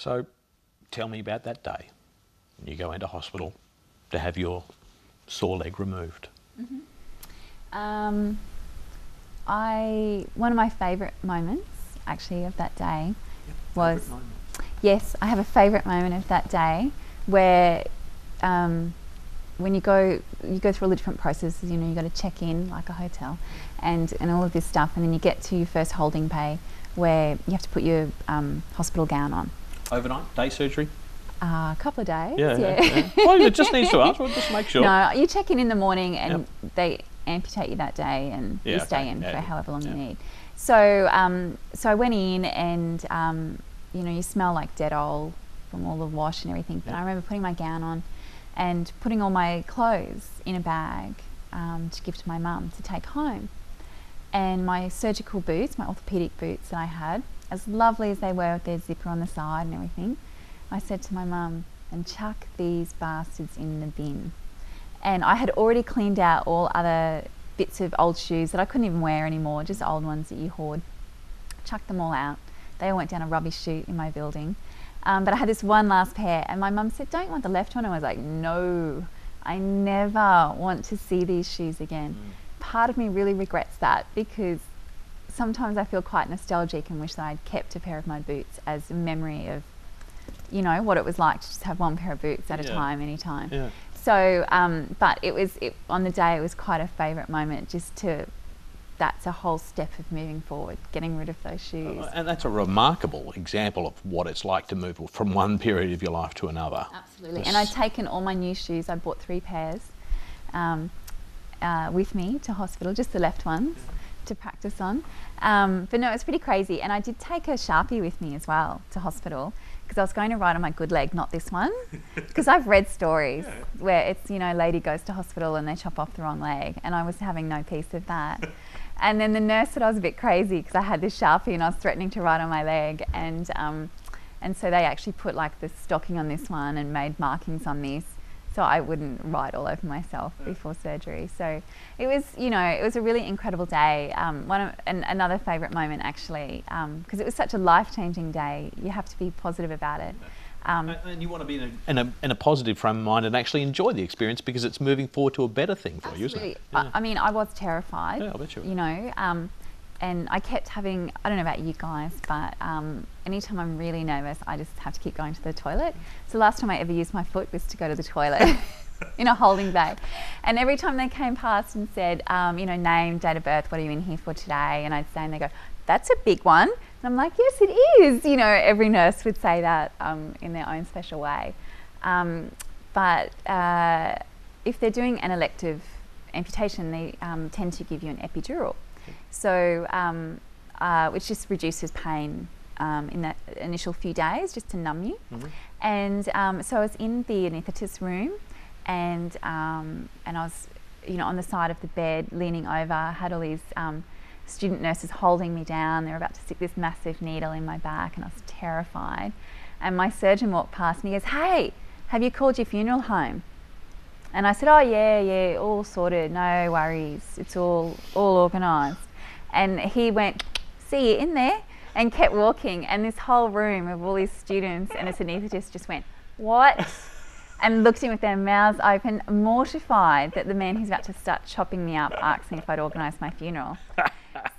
So tell me about that day. You go into hospital to have your sore leg removed. One of my favourite moments actually of that day was, yes, I have a favourite moment of that day where when you go through all the different processes, you know, you got to check in like a hotel and all of this stuff, and then you get to your first holding bay where you have to put your hospital gown on. Overnight, day surgery? A couple of days, yeah. Well, it just needs to ask, we'll just make sure. No, you check in the morning and they amputate you that day, and you stay in for however long you need. So I went in and, you know, you smell like dead oil from all the wash and everything, but I remember putting my gown on and putting all my clothes in a bag to give to my mum to take home. And my surgical boots, my orthopaedic boots that I had, as lovely as they were with their zipper on the side and everything, I said to my mum, and chuck these bastards in the bin. And I had already cleaned out all other bits of old shoes that I couldn't even wear anymore, just old ones that you hoard. Chucked them all out. They all went down a rubbish chute in my building. But I had this one last pair, and my mum said, don't you want the left one? And I was like, no, I never want to see these shoes again. Part of me really regrets that, because sometimes I feel quite nostalgic and wish that I'd kept a pair of my boots as a memory of, you know, what it was like to just have one pair of boots at a time, anytime. Yeah. So, but on the day, it was quite a favourite moment, that's a whole step of moving forward, getting rid of those shoes. And that's a remarkable example of what it's like to move from one period of your life to another. Absolutely. And I'd taken all my new shoes, I bought 3 pairs with me to hospital, just the left ones to practice on. But no, it was pretty crazy. And I did take a Sharpie with me as well to hospital, because I was going to write on my good leg, not this one. Because I've read stories where it's, you know, a lady goes to hospital and they chop off the wrong leg, and I was having no piece of that. And then the nurse said I was a bit crazy because I had this Sharpie and I was threatening to write on my leg, and so they actually put like the stocking on this one and made markings on this, so I wouldn't write all over myself before surgery. So it was, you know, it was a really incredible day. Another favourite moment actually, because it was such a life-changing day. You have to be positive about it. And you want to be in a positive frame of mind and actually enjoy the experience, because it's moving forward to a better thing for you, isn't it? Yeah. I mean, I was terrified. Yeah, I bet you were. You know, and I kept having, I don't know about you guys, but anytime I'm really nervous, I just have to keep going to the toilet. So the last time I ever used my foot was to go to the toilet in a holding bay. And every time they came past and said, you know, name, date of birth, what are you in here for today? And I'd say, and they go, that's a big one. And I'm like, yes, it is. You know, every nurse would say that in their own special way. But if they're doing an elective amputation, they tend to give you an epidural. So, which just reduces pain in that initial few days, just to numb you. And so I was in the anaesthetist room, and I was, you know, on the side of the bed, leaning over. I had all these student nurses holding me down. They were about to stick this massive needle in my back, and I was terrified. And my surgeon walked past and he goes, hey, have you called your funeral home? And I said, oh yeah, all sorted, no worries, it's all organised. And he went, see you in there, and kept walking, and this whole room of all these students and this anaesthetist just went, what? And looked in with their mouths open, mortified that the man who's about to start chopping me up asked me if I'd organised my funeral.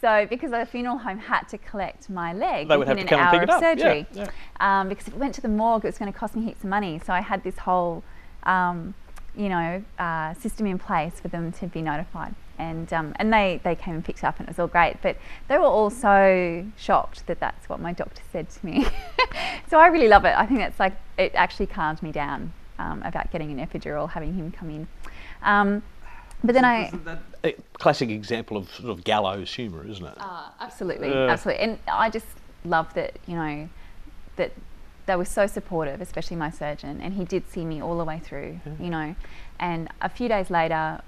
So, because the funeral home had to collect my leg within an hour of surgery, because if it went to the morgue, it was going to cost me heaps of money. So I had this whole, you know, system in place for them to be notified, and they came and picked it up, and it was all great. But they were all so shocked that that's what my doctor said to me. So I really love it. I think that's like, it actually calmed me down about getting an epidural, having him come in. But then Isn't that a classic example of sort of gallows humour, isn't it? Absolutely, absolutely. And I just love that, you know, that they were so supportive, especially my surgeon, and he did see me all the way through, you know. And a few days later,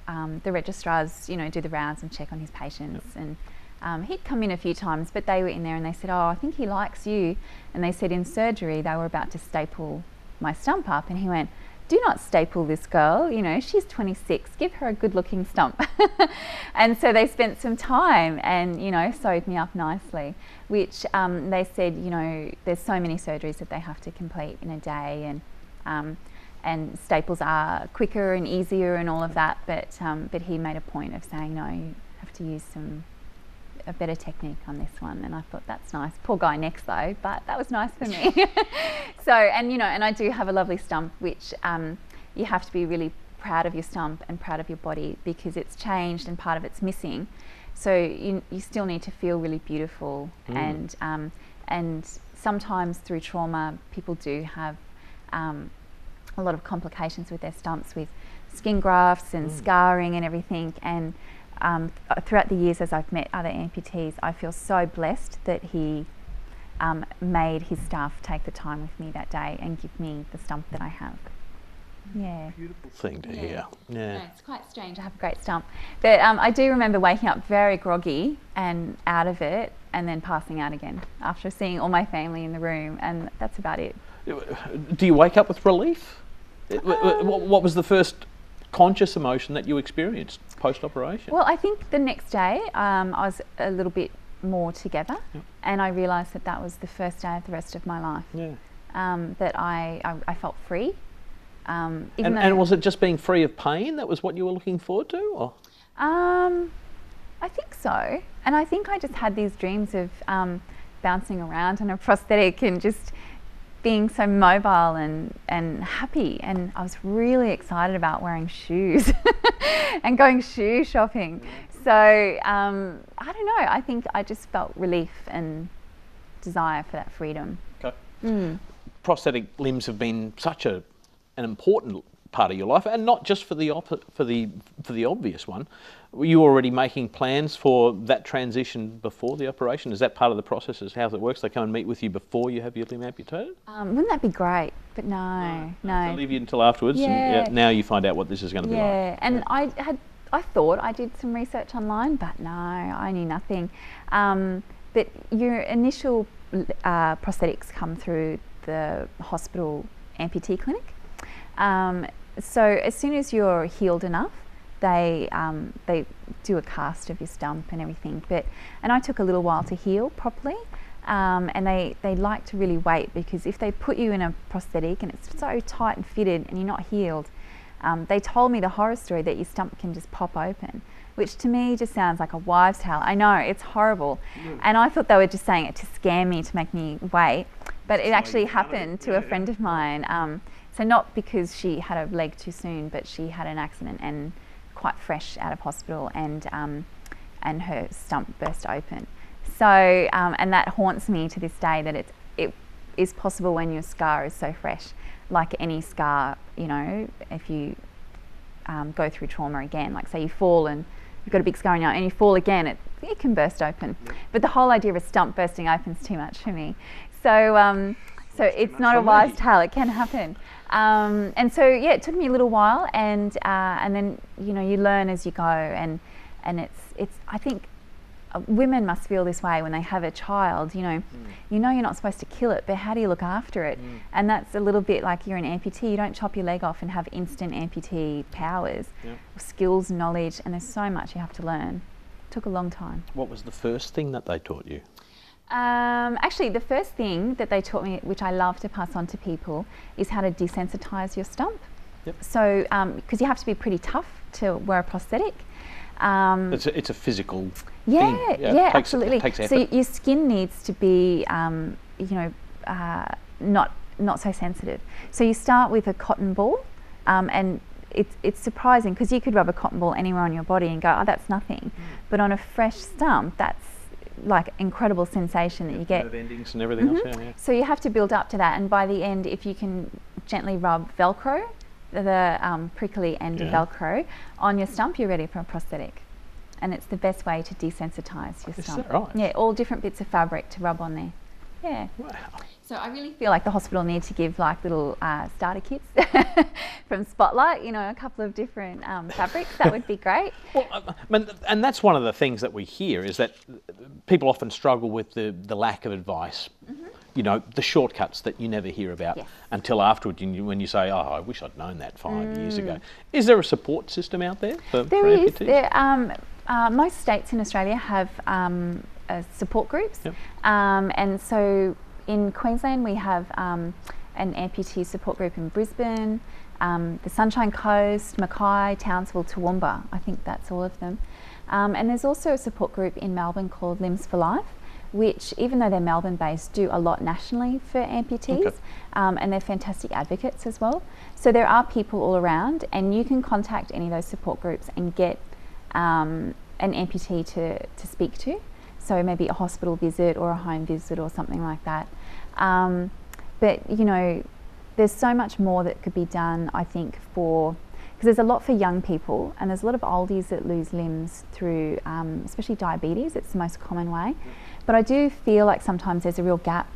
the registrars, you know, do the rounds and check on his patients. And he'd come in a few times, but they were in there and they said, oh, I think he likes you. And they said in surgery, they were about to staple my stump up, and he went, do not staple this girl, you know, she's 26, give her a good looking stump. And so they spent some time and, you know, sewed me up nicely, which they said, you know, there's so many surgeries that they have to complete in a day, and staples are quicker and easier and all of that, but he made a point of saying, no, you have to use a better technique on this one. And I thought, that's nice. Poor guy next though, but that was nice for me. So, and you know, and I do have a lovely stump, which you have to be really proud of your stump and proud of your body, because it's changed and part of it's missing. So you still need to feel really beautiful. And sometimes through trauma, people do have a lot of complications with their stumps, with skin grafts and scarring and everything. And throughout the years, as I've met other amputees, I feel so blessed that he made his staff take the time with me that day and give me the stump that I have. Yeah. Beautiful thing to hear. Yeah. No, it's quite strange. I have a great stump. But I do remember waking up very groggy and out of it, and then passing out again after seeing all my family in the room, and that's about it. Do you wake up with relief? What was the first conscious emotion that you experienced post-operation? Well, I think the next day I was a little bit more together, and I realised that that was the first day of the rest of my life. Yeah. That I felt free. And was it just being free of pain that was what you were looking forward to? Or? I think so. And I think I just had these dreams of bouncing around on a prosthetic and just being so mobile and happy. And I was really excited about wearing shoes and going shoe shopping. So I don't know, I think I just felt relief and desire for that freedom. Okay. Prosthetic limbs have been such an important part of your life, and not just for the obvious one. Were you already making plans for that transition before the operation? Is that part of the process? Is how it works? They come and meet with you before you have your limb amputated? Wouldn't that be great? But no. They leave you until afterwards, and now you find out what this is going to be like. Yeah, and I thought I did some research online, but no, I knew nothing. But your initial prosthetics come through the hospital amputee clinic. So as soon as you're healed enough, they do a cast of your stump and everything. And I took a little while to heal properly, and they like to really wait, because if they put you in a prosthetic and it's so tight and fitted and you're not healed, they told me the horror story that your stump can just pop open, which to me just sounds like a wives' tale. I know, it's horrible. And I thought they were just saying it to scare me, to make me wait, but it actually happened to a friend of mine. So not because she had a leg too soon, but she had an accident and quite fresh out of hospital, and her stump burst open. So and that haunts me to this day, that it is possible when your scar is so fresh. Like any scar, you know, if you go through trauma again, like say you fall and you've got a big scar on your eye and you fall again, it can burst open. But the whole idea of a stump bursting open is too much for me. So it's not a wives' tale. It can happen. And so yeah, it took me a little while, and then you know, you learn as you go, and it's I think women must feel this way when they have a child. You know you're not supposed to kill it, but how do you look after it? And that's a little bit like you're an amputee. You don't chop your leg off and have instant amputee powers, skills, knowledge, and there's so much you have to learn. It took a long time. What was the first thing that they taught you? Actually, the first thing that they taught me, which I love to pass on to people, is how to desensitize your stump. So, because you have to be pretty tough to wear a prosthetic. It's a physical thing. Yeah, absolutely. It takes effort. So your skin needs to be, not so sensitive. So you start with a cotton ball, and it's surprising, because you could rub a cotton ball anywhere on your body and go, oh, that's nothing. But on a fresh stump, that's like incredible sensation that you get. Nerve endings and everything else. Yeah. So you have to build up to that, and by the end, if you can gently rub Velcro, the prickly end of Velcro on your stump, you're ready for a prosthetic. And it's the best way to desensitize your stump. Is that right? Yeah, all different bits of fabric to rub on there. Yeah. Wow. So I really feel like the hospital need to give like little starter kits from Spotlight, you know, a couple of different fabrics. That would be great. Well, and that's one of the things that we hear, is that people often struggle with the lack of advice the shortcuts that you never hear about Yes. until afterwards, when you say, "Oh, I wish I'd known that 5 years ago." Is there a support system out there for amputees? Most states in Australia have support groups, Yep. and so in Queensland we have an amputee support group in Brisbane, the Sunshine Coast, Mackay, Townsville, Toowoomba. I think that's all of them. And there's also a support group in Melbourne called Limbs for Life, which, even though they're Melbourne-based, do a lot nationally for amputees, Okay. and they're fantastic advocates as well. So there are people all around, and you can contact any of those support groups and get an amputee to speak to. So maybe a hospital visit or a home visit or something like that. But there's so much more that could be done, I think, because there's a lot for young people, and there's a lot of oldies that lose limbs through, especially diabetes. It's the most common way. But I do feel like sometimes there's a real gap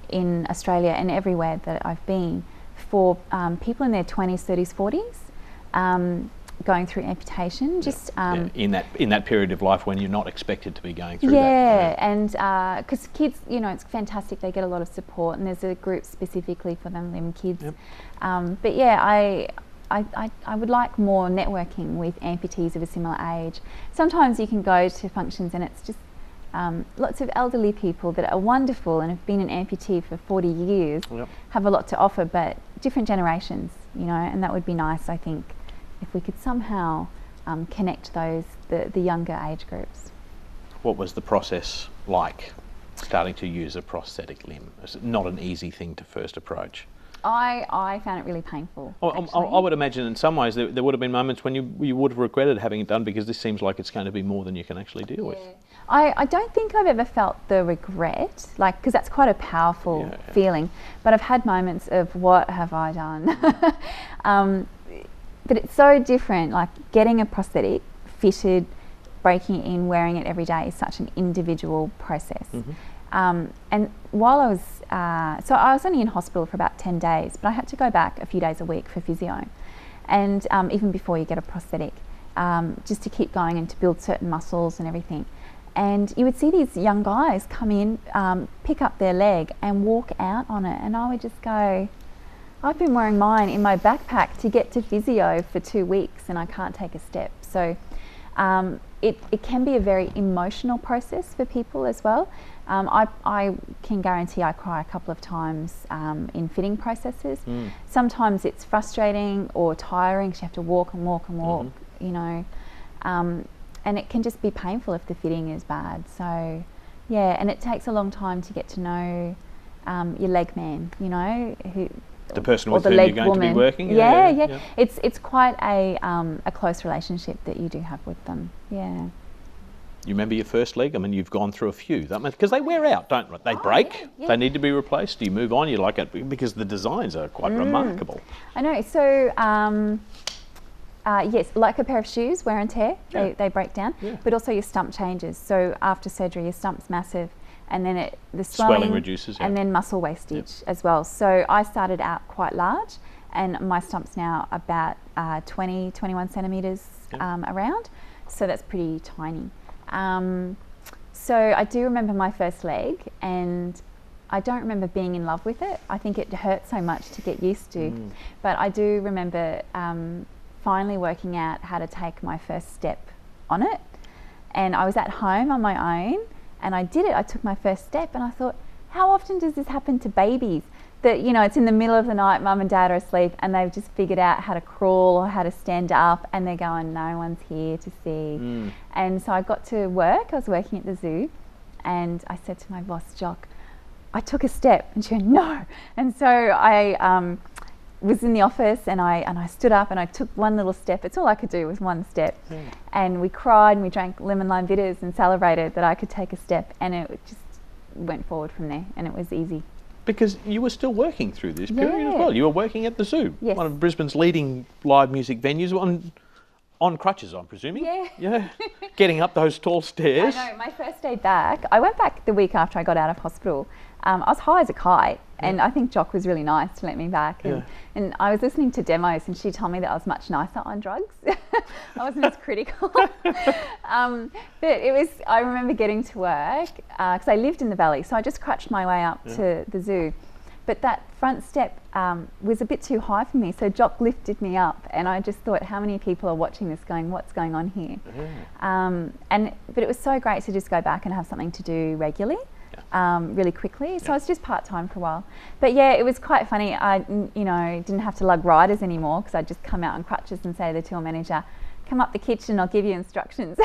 in Australia and everywhere that I've been for people in their 20s, 30s, 40s going through amputation. Just in that period of life when you're not expected to be going through that. Yeah, and because kids, it's fantastic. They get a lot of support, and there's a group specifically for them, limb kids. Yep. But yeah, I would like more networking with amputees of a similar age. Sometimes you can go to functions and it's just lots of elderly people that are wonderful and have been an amputee for 40 years, Yep. have a lot to offer, but different generations, and that would be nice, I think, if we could somehow connect the younger age groups. What was the process like, starting to use a prosthetic limb? It's not an easy thing to first approach. I found it really painful. I would imagine in some ways there would have been moments when you would have regretted having it done, because this seems like it's going to be more than you can actually deal with. I don't think I've ever felt the regret, because that's quite a powerful feeling. But I've had moments of, what have I done? But it's so different, like getting a prosthetic fitted, breaking it in, wearing it every day is such an individual process. Mm-hmm. And while I was, so I was only in hospital for about 10 days, but I had to go back a few days a week for physio. And even before you get a prosthetic, just to keep going and to build certain muscles and everything. And you would see these young guys come in, pick up their leg and walk out on it. And I would just go, I've been wearing mine in my backpack to get to physio for 2 weeks and I can't take a step. So it can be a very emotional process for people as well. I can guarantee I cry a couple of times in fitting processes. Sometimes it's frustrating or tiring because you have to walk and walk and walk, and it can just be painful if the fitting is bad. So yeah, and it takes a long time to get to know your leg man, The person with whom you're going to be working? Yeah. It's quite a close relationship that you do have with them, yeah. You remember your first leg? I mean, you've gone through a few, because they wear out, don't they? They break, yeah. They need to be replaced. Do you move on? You like it because the designs are quite remarkable. I know, so yes, like a pair of shoes, wear and tear, they break down, but also your stump changes. So after surgery, your stump's massive, and then the swelling reduces, and then muscle wastage as well. So I started out quite large, and my stump's now about 21 centimetres around, so that's pretty tiny. So I do remember my first leg, and I don't remember being in love with it. I think it hurt so much to get used to, but I do remember finally working out how to take my first step on it. And I was at home on my own, and I did it. I took my first step, and I thought, how often does this happen to babies? That, it's in the middle of the night, mum and dad are asleep, and they've just figured out how to crawl or how to stand up, and they're going, no one's here to see. And so I got to work. I was working at the zoo, and I said to my boss, Jock, I took a step, and she went, no. And so I was in the office, and I stood up and I took one little step. It's all I could do was one step. And we cried and we drank lemon lime bitters and celebrated that I could take a step, and it just went forward from there, and it was easy. Because you were still working through this period as well. You were working at the zoo, yes. One of Brisbane's leading live music venues, on crutches, I'm presuming. Yeah. Getting up those tall stairs. I know, my first day back, I went back the week after I got out of hospital, I was high as a kite, and I think Jock was really nice to let me back. And I was listening to demos, and she told me that I was much nicer on drugs. I wasn't as critical. But it was, I remember getting to work, because I lived in the valley, so I just crutched my way up to the zoo. But that front step was a bit too high for me, so Jock lifted me up, and I just thought, how many people are watching this going, what's going on here? But it was so great to just go back and have something to do regularly, really quickly. So I was just part-time for a while. But yeah, it was quite funny. I didn't have to lug riders anymore, because I'd just come out on crutches and say to the tour manager, come up the kitchen, I'll give you instructions.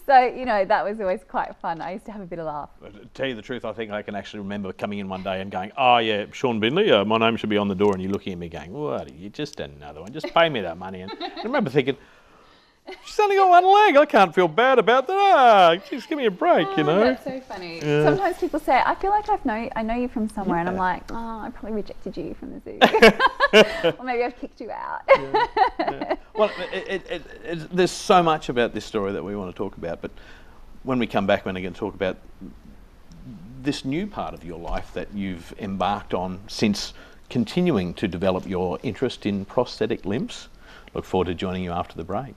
So, that was always quite fun. I used to have a bit of laugh. To tell you the truth, I think I can actually remember coming in one day and going, oh yeah, Shaun Bindley, my name should be on the door, and you're looking at me going, what are you, just another one, just pay me that money. And I remember thinking, she's only got one leg, I can't feel bad about that. Just give me a break, That's so funny. Yeah. Sometimes people say, I feel like I know you from somewhere, and I'm like, oh, I probably rejected you from the zoo. Or maybe I've kicked you out. Well, there's so much about this story that we want to talk about, but when we come back, we're going to talk about this new part of your life that you've embarked on since continuing to develop your interest in prosthetic limbs. Look forward to joining you after the break.